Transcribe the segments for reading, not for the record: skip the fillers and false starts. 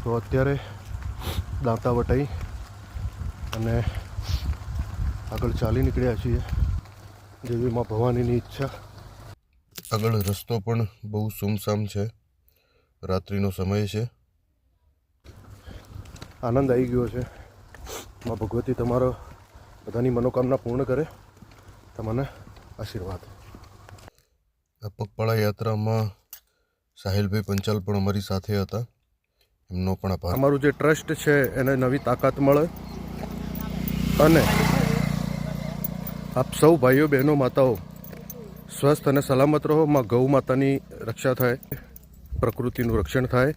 તો અત્યારે દાંતા વટાઈ અને આગળ ચાલી નીકળ્યા છીએ, જેવી માં ભવાનીની ઈચ્છા. આગળ રસ્તો પણ બહુ સુમસામ છે, રાત્રિનો સમય છે. આનંદ આવી ગયો છે. માં ભગવતી તમારો બધાની મનોકામના પૂર્ણ કરે, તમને આશીર્વાદ. આ પગપાળા યાત્રામાં સાહિલભાઈ પંચાલ પણ અમારી સાથે હતા, એમનો પણ આભાર. અમારું જે ટ્રસ્ટ છે એને નવી તાકાત મળે અને આપ સૌ ભાઈઓ બહેનો માતાઓ સ્વસ્થ અને સલામત રહો. માં ગૌ માતાની રક્ષા થાય, પ્રકૃતિનું રક્ષણ થાય,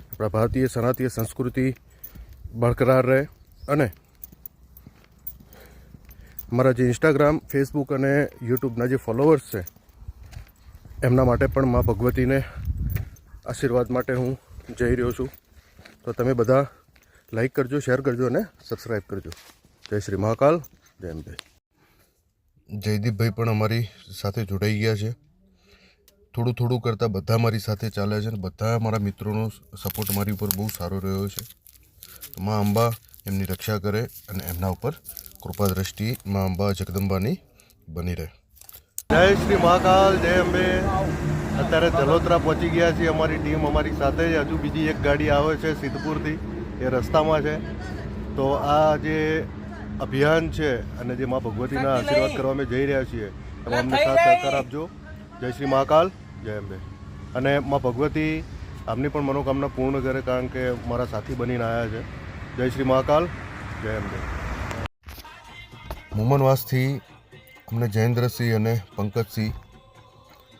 આપણા ભારતીય સનાતનીય સંસ્કૃતિ બરકરાર રહે અને અમારા જે ઇન્સ્ટાગ્રામ, ફેસબુક અને યુટ્યુબના જે ફોલોવર્સ છે એમના માટે પણ માં ભગવતીને આશીર્વાદ માટે હું જઈ રહ્યો છું. તો તમે બધા લાઈક કરજો, શેર કરજો અને સબસ્ક્રાઈબ કરજો. જય શ્રી મહાકાલ, જય અંબે. જયદીપભાઈ પણ અમારી સાથે જોડાઈ ગયા છે. થોડું થોડું કરતાં બધા મારી સાથે ચાલે છે અને બધા મારા મિત્રોનો સપોર્ટ મારી ઉપર બહુ સારો રહ્યો છે. તો માં અંબા એમની રક્ષા કરે અને એમના ઉપર કૃપા દ્રષ્ટિ માં અંબા જગદંબાની બની રહે. જય શ્રી મહાકાલ, જય અંબે. અત્યારે જલોત્રા પહોંચી ગયા છીએ. અમારી ટીમ અમારી સાથે જ. હજુ બીજી એક ગાડી આવે છે સિદ્ધપુરથી, એ રસ્તામાં છે. તો આ જે અભિયાન છે અને જે માં ભગવતીના આશીર્વાદ કરવા અમે જઈ રહ્યા છીએ, એમાં અમને સાથ સહકાર આપજો. જય શ્રી મહાકાલ, જય અંબે. અને માં ભગવતી આમની પણ મનોકામના પૂર્ણ કરે, કારણ કે મારા સાથી બનીને આવ્યા છે. જય શ્રી મહાકાલ, જય અંબે. મુમનવાસથી અમને જયેન્દ્રસિંહ અને પંકજસિંહ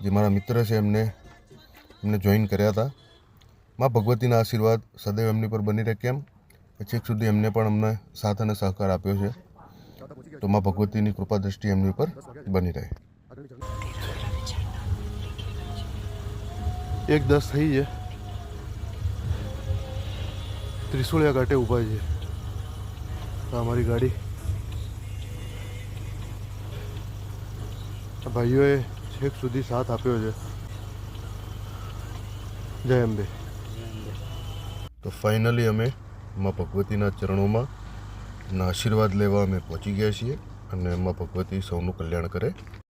જે મારા મિત્ર છે એમને જોઈન કર્યા હતા. માં ભગવતીના આશીર્વાદ સદૈવ એમની પર બની રહે. કેમ છેક સુધી એમને પણ અમને સાથ અને સહકાર આપ્યો છે. તો માં ભગવતીની કૃપા દ્રષ્ટિ એમની ઉપર બની રહે. 1:10 થઈ છે. ત્રિશુળિયા ઘાટે ઊભા છે. અમારી ગાડી ભાઈઓએ છેક સુધી સાથ આપ્યો છે. જય અંબે. તો ફાઇનલી અમે માં ભગવતીના ચરણોમાં એમના આશીર્વાદ લેવા અમે પહોંચી ગયા છીએ અને માં ભગવતી સૌનું કલ્યાણ કરે.